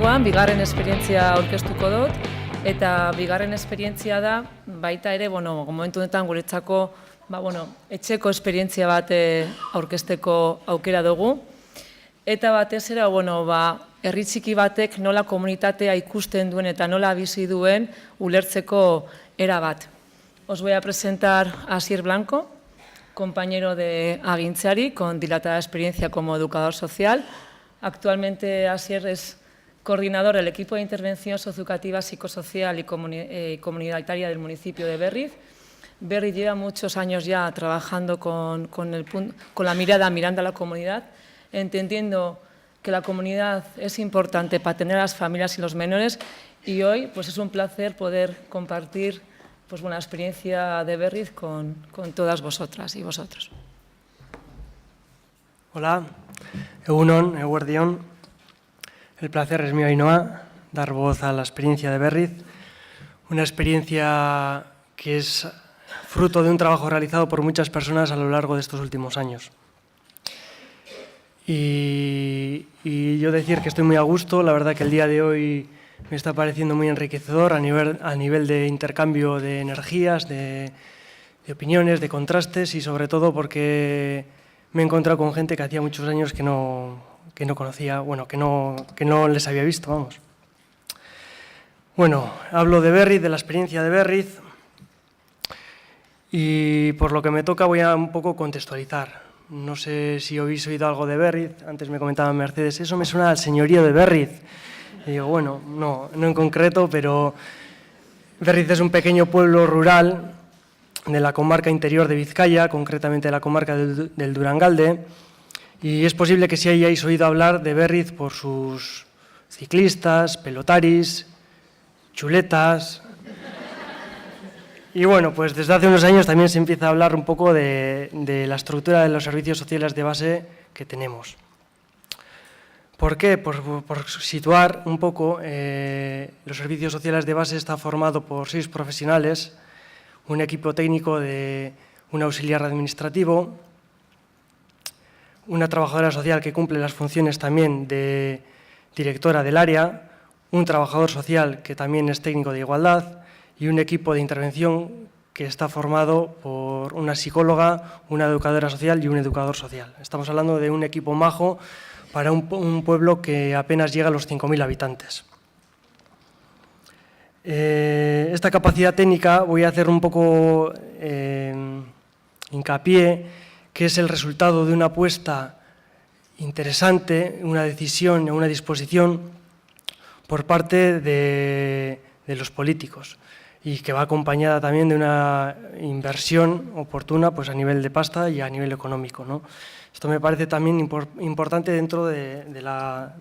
Gaurkoan bigarren esperientzia aurkeztuko dut, eta bigarren esperientzia da baita ere, momentu honetan guretzako etxeko esperientzia bat aurkezteko aukera dugu. Eta batez ere, herri txiki batek nola komunitatea ikusten duen eta nola bizi duen ulertzeko era bat. Os voy a presentar a Asier Blanco, compañero de Agintzari, con dilatada experiencia como educador social. Actualmente Asier es coordinador del equipo de intervención socioeducativa, psicosocial y comunitaria del municipio de Berriz. Berriz lleva muchos años ya trabajando con la mirando a la comunidad, entendiendo que la comunidad es importante para tener a las familias y los menores, y hoy es un placer poder compartir la experiencia de Berriz con todas vosotras y vosotros. Hola, egunon, eguerdion. El placer es mío, Ainhoa, dar voz a la experiencia de Berriz, una experiencia que es fruto de un trabajo realizado por muchas personas a lo largo de estos últimos años. Y yo decir que estoy muy a gusto, la verdad que el día de hoy me está pareciendo muy enriquecedor a nivel de intercambio de energías, de opiniones, de contrastes, y sobre todo porque me he encontrado con gente que hacía muchos años que no conocía, que no les había visto, vamos. Bueno, hablo de Berriz, de la experiencia de Berriz, y por lo que me toca voy a un poco contextualizar. No sé si habéis oído algo de Berriz, antes me comentaba Mercedes, eso me suena al señorío de Berriz. Y digo, no en concreto, pero Berriz es un pequeño pueblo rural de la comarca interior de Vizcaya, concretamente de la comarca del Durangalde, y es posible que sí hayáis oído hablar de Berriz por sus ciclistas, pelotaris, chuletas. Y pues desde hace unos años también se empieza a hablar un poco de la estructura de los servicios sociales de base que tenemos. ¿Por qué? Por situar un poco, los servicios sociales de base está formado por 6 profesionales, un equipo técnico de un auxiliar administrativo, una trabajadora social que cumple las funciones también de directora del área, un trabajador social que también es técnico de igualdad, y un equipo de intervención que está formado por una psicóloga, una educadora social y un educador social. Estamos hablando de un equipo majo para un pueblo que apenas llega a los 5.000 habitantes. Esta capacidad técnica voy a hacer un poco hincapié, que es el resultado de una apuesta interesante, una decisión, una disposición por parte de los políticos, y que va acompañada también de una inversión oportuna a nivel de pasta y a nivel económico, ¿no? Esto me parece también importante dentro de la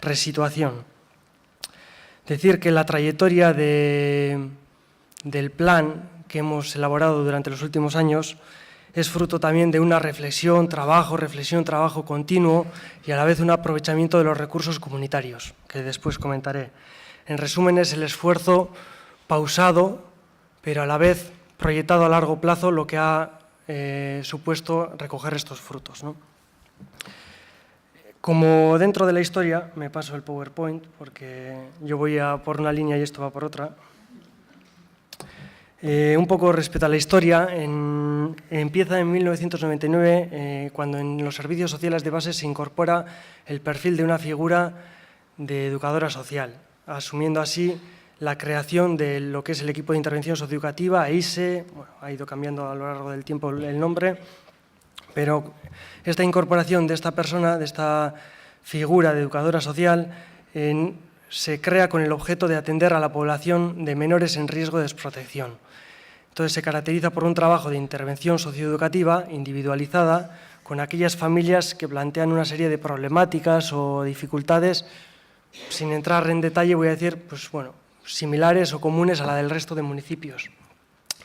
resituación. Decir que la trayectoria del plan que hemos elaborado durante los últimos años es fruto también de una reflexión, trabajo continuo, y a la vez un aprovechamiento de los recursos comunitarios, que después comentaré. En resumen, es el esfuerzo pausado, pero a la vez proyectado a largo plazo, lo que ha supuesto recoger estos frutos, ¿no? Como dentro de la historia, me paso el PowerPoint porque yo voy a por una línea y esto va por otra. Un poco respecto a la historia, empieza en 1999, cuando en los servicios sociales de base se incorpora el perfil de una figura de educadora social, asumiendo así la creación de lo que es el equipo de intervención socioeducativa, EISE, ha ido cambiando a lo largo del tiempo el nombre, pero esta incorporación de esta persona, de esta figura de educadora social, se crea con el objeto de atender a la población de menores en riesgo de desprotección. Entonces se caracteriza por un trabajo de intervención socioeducativa individualizada con aquellas familias que plantean una serie de problemáticas o dificultades, sin entrar en detalle voy a decir, similares o comunes a la del resto de municipios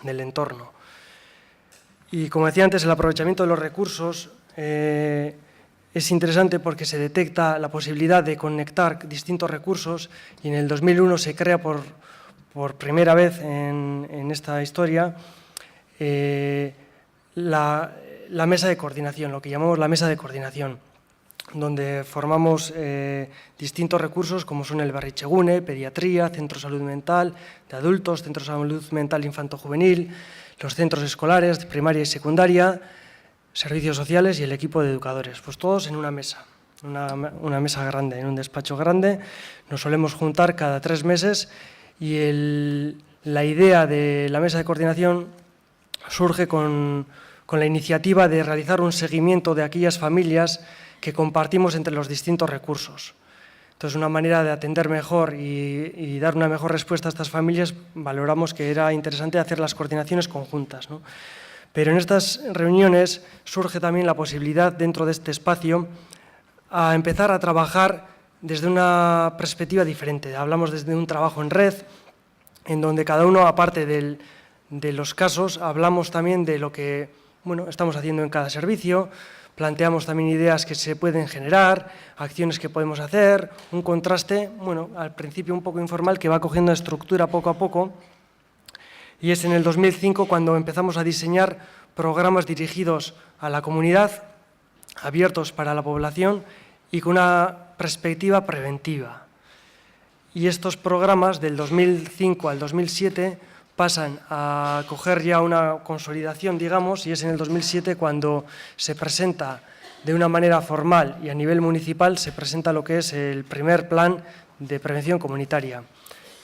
del entorno. Y como decía antes, el aprovechamiento de los recursos es interesante porque se detecta la posibilidad de conectar distintos recursos, y en el 2001 se crea por primera vez en esta historia la mesa de coordinación, lo que llamamos la mesa de coordinación. donde formamos distintos recursos como son el Berrichegune, pediatría, centro de salud mental de adultos, centro de salud mental infanto-juvenil, los centros escolares de primaria y secundaria, servicios sociales y el equipo de educadores, pues todos en una mesa. Una mesa grande, en un despacho grande. Nos solemos juntar cada 3 meses y la idea de la mesa de coordinación surge con la iniciativa de realizar un seguimiento de aquellas familias que compartimos entre los distintos recursos. Entonces, una manera de atender mejor y dar una mejor respuesta a estas familias, valoramos que era interesante hacer las coordinaciones conjuntas, ¿no? Pero en estas reuniones surge también la posibilidad, dentro de este espacio, a empezar a trabajar desde una perspectiva diferente. Hablamos desde un trabajo en red, en donde cada uno, aparte de los casos, hablamos también de lo que estamos haciendo en cada servicio, planteamos también ideas que se pueden generar, acciones que podemos hacer, un contraste, al principio un poco informal, que va cogiendo estructura poco a poco. Y es en el 2005 cuando empezamos a diseñar programas dirigidos a la comunidad, abiertos para la población y con una perspectiva preventiva. Y estos programas del 2005 al 2007 pasan a coger ya una consolidación, digamos, y es en el 2007 cuando se presenta de una manera formal y a nivel municipal, se presenta lo que es el primer plan de prevención comunitaria,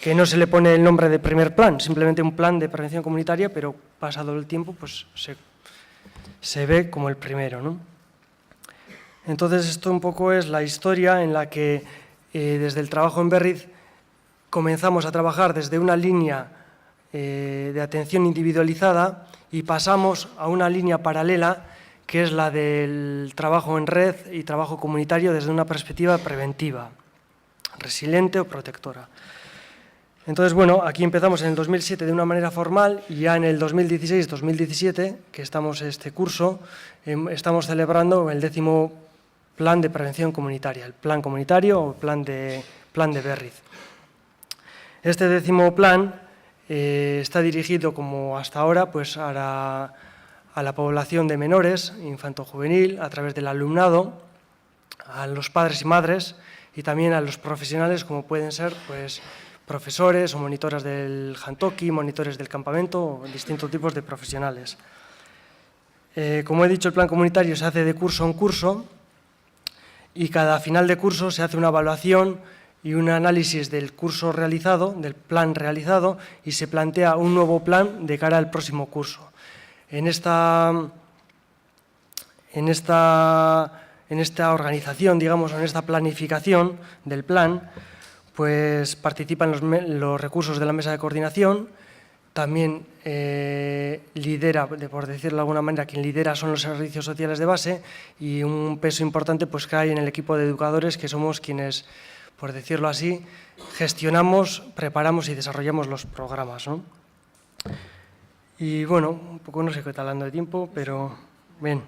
que no se le pone el nombre de primer plan, simplemente un plan de prevención comunitaria, pero pasado el tiempo pues se ve como el primero, ¿no? Entonces, esto un poco es la historia en la que desde el trabajo en Berriz comenzamos a trabajar desde una línea de atención individualizada y pasamos a una línea paralela que es la del trabajo en red y trabajo comunitario desde una perspectiva preventiva, resiliente o protectora. Entonces, aquí empezamos en el 2007 de una manera formal y ya en el 2016-2017, que estamos en este curso, estamos celebrando el 10º plan de prevención comunitaria, el plan comunitario o plan de Berriz. Este 10º plan está dirigido, como hasta ahora, pues a la población de menores, infanto-juvenil, a través del alumnado, a los padres y madres y también a los profesionales, como pueden ser pues, profesores o monitoras del jantoki, monitores del campamento o distintos tipos de profesionales. Como he dicho, el plan comunitario se hace de curso en curso y cada final de curso se hace una evaluación y un análisis del curso realizado, del plan realizado, y se plantea un nuevo plan de cara al próximo curso. En esta organización, digamos, en esta planificación del plan, pues participan los recursos de la mesa de coordinación, también lidera, por decirlo de alguna manera, quien lidera son los servicios sociales de base y un peso importante pues, que hay en el equipo de educadores, que somos quienes, por decirlo así, gestionamos, preparamos y desarrollamos los programas, ¿no? Y un poco no sé qué está hablando de tiempo, pero bien.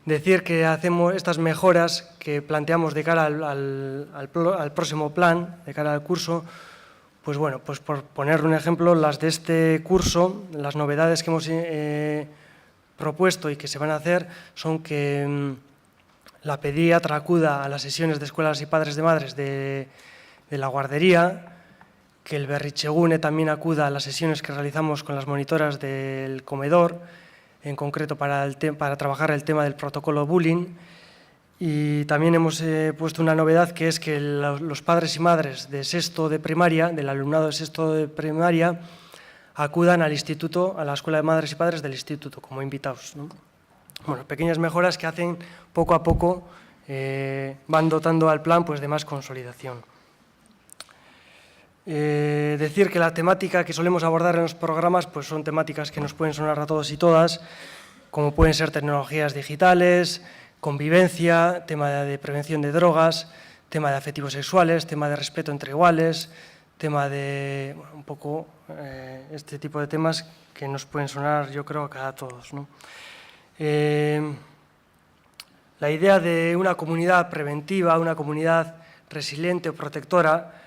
Decir que hacemos estas mejoras que planteamos de cara al próximo plan, de cara al curso, pues pues por poner un ejemplo, las de este curso, las novedades que hemos propuesto y que se van a hacer son que la pediatra acuda a las sesiones de escuelas y padres de madres de la guardería, que el Berrichegune también acuda a las sesiones que realizamos con las monitoras del comedor, en concreto para trabajar el tema del protocolo bullying. Y también hemos puesto una novedad, que es que los padres y madres de sexto de primaria, del alumnado de sexto de primaria, acudan al instituto, a la escuela de madres y padres del instituto, como invitados, ¿no? Pequeñas mejoras que hacen poco a poco, van dotando al plan pues, de más consolidación. Decir que la temática que solemos abordar en los programas pues, son temáticas que nos pueden sonar a todos y todas, como pueden ser tecnologías digitales, convivencia, tema de prevención de drogas, tema de afectivos sexuales, tema de respeto entre iguales, tema de un poco este tipo de temas que nos pueden sonar, yo creo, a todos, ¿no? La idea de una comunidad preventiva, una comunidad resiliente o protectora,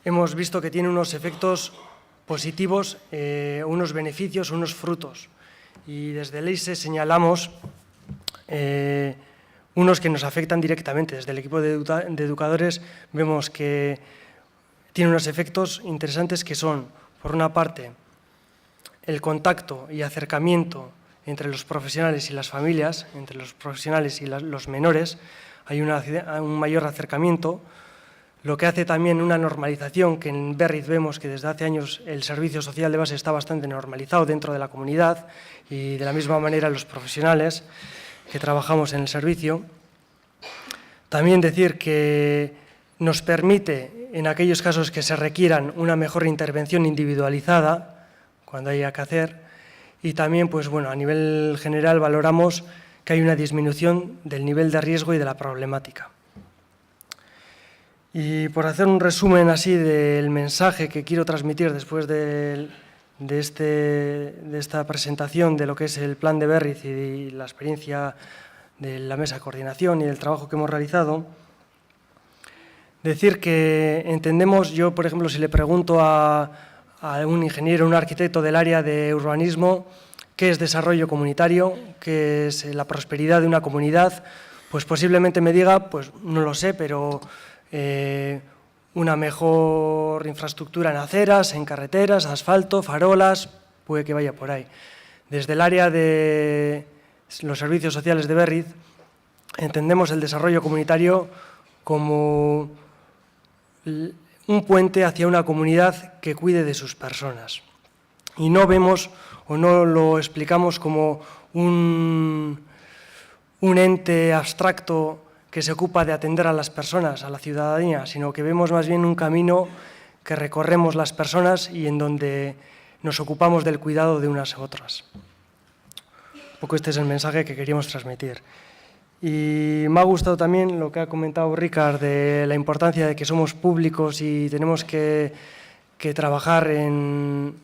hemos visto que tiene unos efectos positivos, unos beneficios, unos frutos. Y desde el EISE señalamos unos que nos afectan directamente. Desde el equipo de educadores vemos que tiene unos efectos interesantes que son, por una parte, el contacto y acercamiento entre los profesionales y las familias, entre los profesionales y los menores, hay un mayor acercamiento, lo que hace también una normalización, que en Berriz vemos que desde hace años el servicio social de base está bastante normalizado dentro de la comunidad y de la misma manera los profesionales que trabajamos en el servicio. También decir que nos permite, en aquellos casos que se requieran, una mejor intervención individualizada, cuando haya que hacer, y también, pues bueno, a nivel general valoramos que hay una disminución del nivel de riesgo y de la problemática. Y por hacer un resumen así del mensaje que quiero transmitir después de esta presentación de lo que es el plan de Berriz y la experiencia de la mesa de coordinación y del trabajo que hemos realizado, decir que entendemos, yo por ejemplo, si le pregunto a un ingeniero, un arquitecto del área de urbanismo, qué es desarrollo comunitario, qué es la prosperidad de una comunidad, pues posiblemente me diga, pues no lo sé, pero una mejor infraestructura en aceras, en carreteras, asfalto, farolas, puede que vaya por ahí. Desde el área de los servicios sociales de Berriz, entendemos el desarrollo comunitario como un puente hacia una comunidad que cuide de sus personas. Y no vemos o no lo explicamos como un ente abstracto que se ocupa de atender a las personas, a la ciudadanía, sino que vemos más bien un camino que recorremos las personas y en donde nos ocupamos del cuidado de unas a otras. Un poco este es el mensaje que queríamos transmitir. Y me ha gustado también lo que ha comentado Ricard de la importancia de que somos públicos y tenemos que trabajar en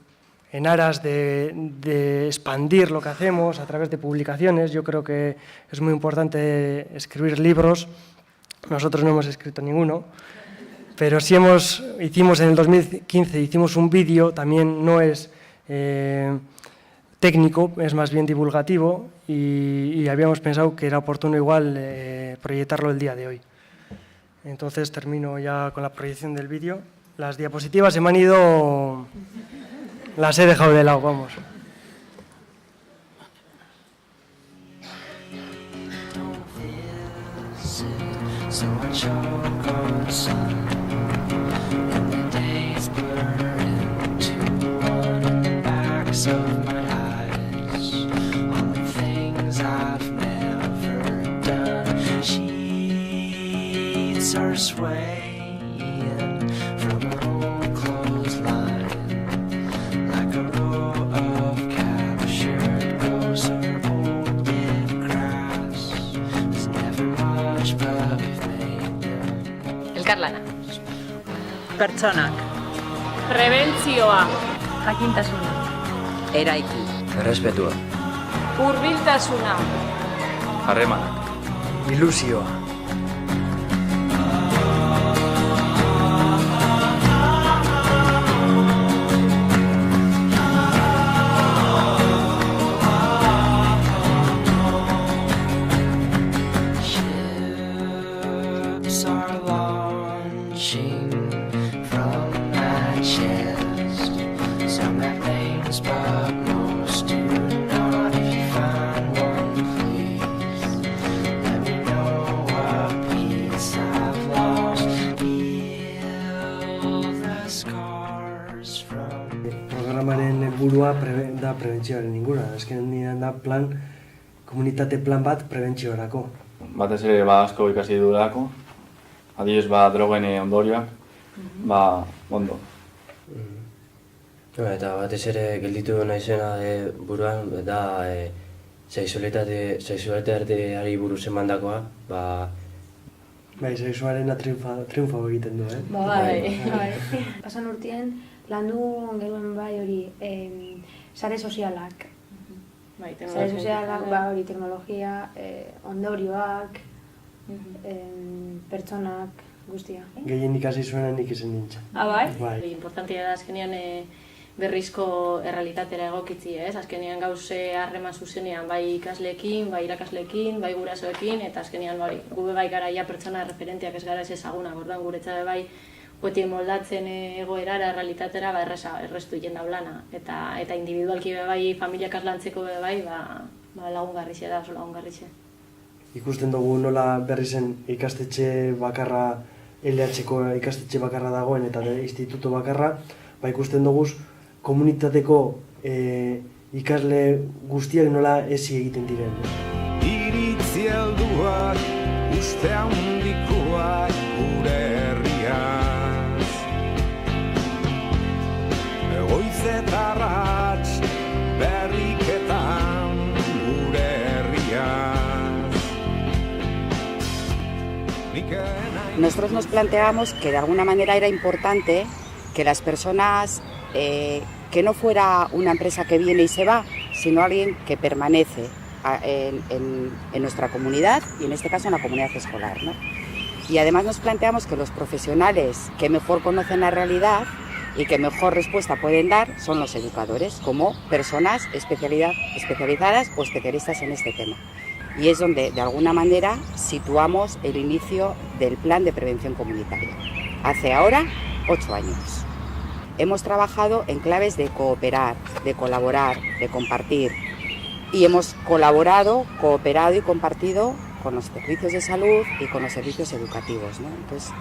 aras de expandir lo que hacemos a través de publicaciones. Yo creo que es muy importante escribir libros. Nosotros no hemos escrito ninguno, pero sí hicimos en el 2015 hicimos un vídeo, también no es técnico, es más bien divulgativo y habíamos pensado que era oportuno igual proyectarlo el día de hoy. Entonces termino ya con la proyección del vídeo. Las diapositivas se me han ido... Las he dejado de lado, vamos. Elkarlana. Pertsonak. Prebentzioa, Jakintasuna. Eraiki. Errespetua. hurbiltasuna, Harremanak. Ilusioa. Programaren helburua da prebentzioaren ingura. Azkenean da komunitate plan bat prebentziorako. Batez ere asko ikasi dudalako, adibidez drogen ondorioak, ondo. Eta batez ere gelditu naizena buruan da sexualitateari buruz emandakoa, Sexuarena triunfo egiten du, Bai. Pasan urtean landu genuen hori sare sozialak. Sare sozialak hori teknologia, ondorioak, pertsonak guztia. Gehien ikasi zuena nik izan nintzen. Bai? Bai. Importantea da azkenean berrizko errealitatera egokitzi, ez? Azkenean gauze harreman zuzenean, bai ikasleekin, bai irakasleekin, bai gurasoekin, eta azkenean gube bai gara ja pertsona referenteak ez gara ez ezagunak, orduan guretzat bai beti moldatzen egoerara, errealitatera, errestu jen daulana. Eta individualki bai, familiak aslantzeko bai, lagungarrixe da, oso lagungarrixe. Ikusten dugu nola berri zen ikastetxe bakarra, LH-ko ikastetxe bakarra dagoen eta instituto bakarra, ikusten dugu komunitateko ikasle guztiak nola ezi egiten diren. Iritzi helduak, uste handikoak gure herriaz. Goizetarratz berriketan gure herriaz. Nosotros nos planteamos que de alguna manera era importante que las personas, que no fuera una empresa que viene y se va, sino alguien que permanece en nuestra comunidad y en este caso en la comunidad escolar, ¿no? Y además nos planteamos que los profesionales que mejor conocen la realidad y que mejor respuesta pueden dar son los educadores, como personas especializadas o especialistas en este tema. Y es donde, de alguna manera, situamos el inicio del plan de prevención comunitaria. Hace ahora 8 años. Hemos trabajado en claves de cooperar, de colaborar, de compartir. Y hemos colaborado, cooperado y compartido con los servicios de salud y con los servicios educativos, ¿no? Entonces,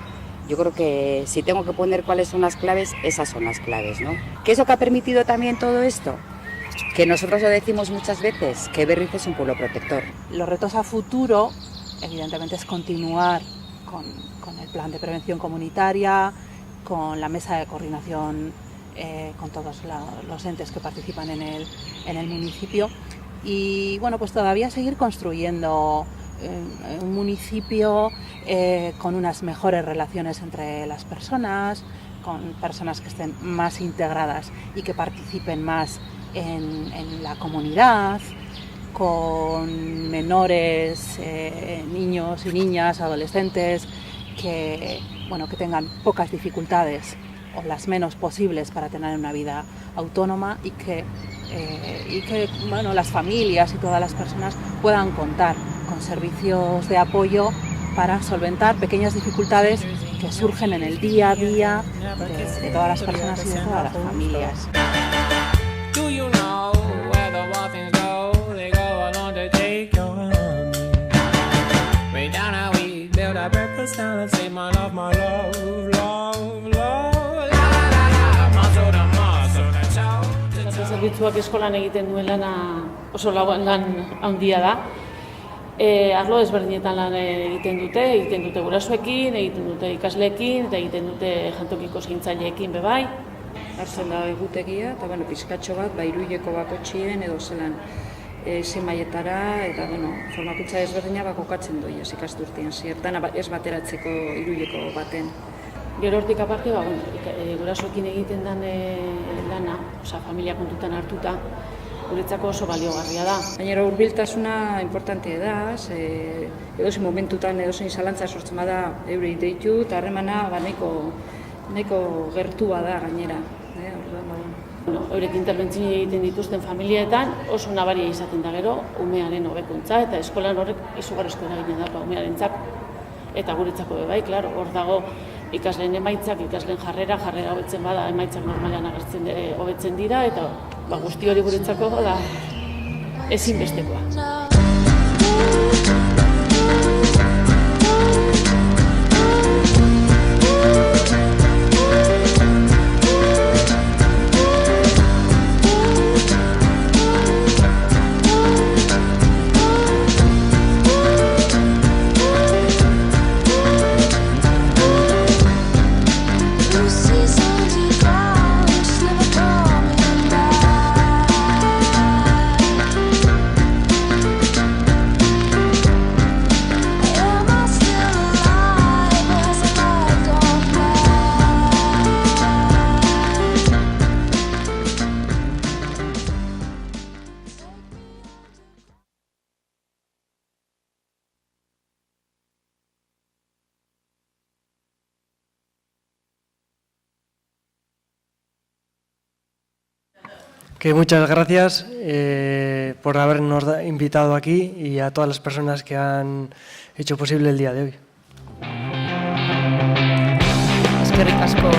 yo creo que si tengo que poner cuáles son las claves, esas son las claves, ¿no? ¿Qué es lo que ha permitido también todo esto? Que nosotros lo decimos muchas veces, que Berriz es un pueblo protector. Los retos a futuro, evidentemente, es continuar con el plan de prevención comunitaria, con la mesa de coordinación con todos los entes que participan en el municipio y bueno, pues todavía seguir construyendo un municipio con unas mejores relaciones entre las personas, con personas que estén más integradas y que participen más en la comunidad, con menores, niños y niñas, adolescentes que tengan pocas dificultades o las menos posibles para tener una vida autónoma y que las familias y todas las personas puedan contar con servicios de apoyo para solventar pequeñas dificultades que surgen en el día a día de todas las personas y de todas las familias. Zerbitzuak eskolan egiten duen lana oso lan handia da. Arlo ezberdinetan lan egiten dute gurasoekin, egiten dute ikasleekin, eta egiten dute jantokiko zaintzaileekin bebai. Hartzen da egutegia, eta pizkatxo bat, Iruileko bakotxien edo zelan zenbaietara, eta formakuntza ezberdina kokatzen doi, ikasturtean, ziertan ez bateratzeko Iruileko baten. Gero hortik aparte, gurasoekin egiten den lana, familia kontutan hartuta, guretzako oso baliogarria da. Gainera hurbiltasuna importantea da, edozein momentutan edozein zalantza sortzen bada eurei deitu, eta harremana nahiko gertua da gainera. Eurek interbentzio egiten dituzten familietan oso nabaria izaten da gero, umearen hobekuntza eta eskolan horrek izugarrizko eragina da umearentzat. Eta guretzako bebai, hor dago ikasleen emaitzak, ikasleen jarrera hobetzen bada, emaitzak normalean hobetzen dira, eta guzti hori guretzako da ezinbestekoa. Que muchas gracias por habernos invitado aquí y a todas las personas que han hecho posible el día de hoy. Eskerrik asko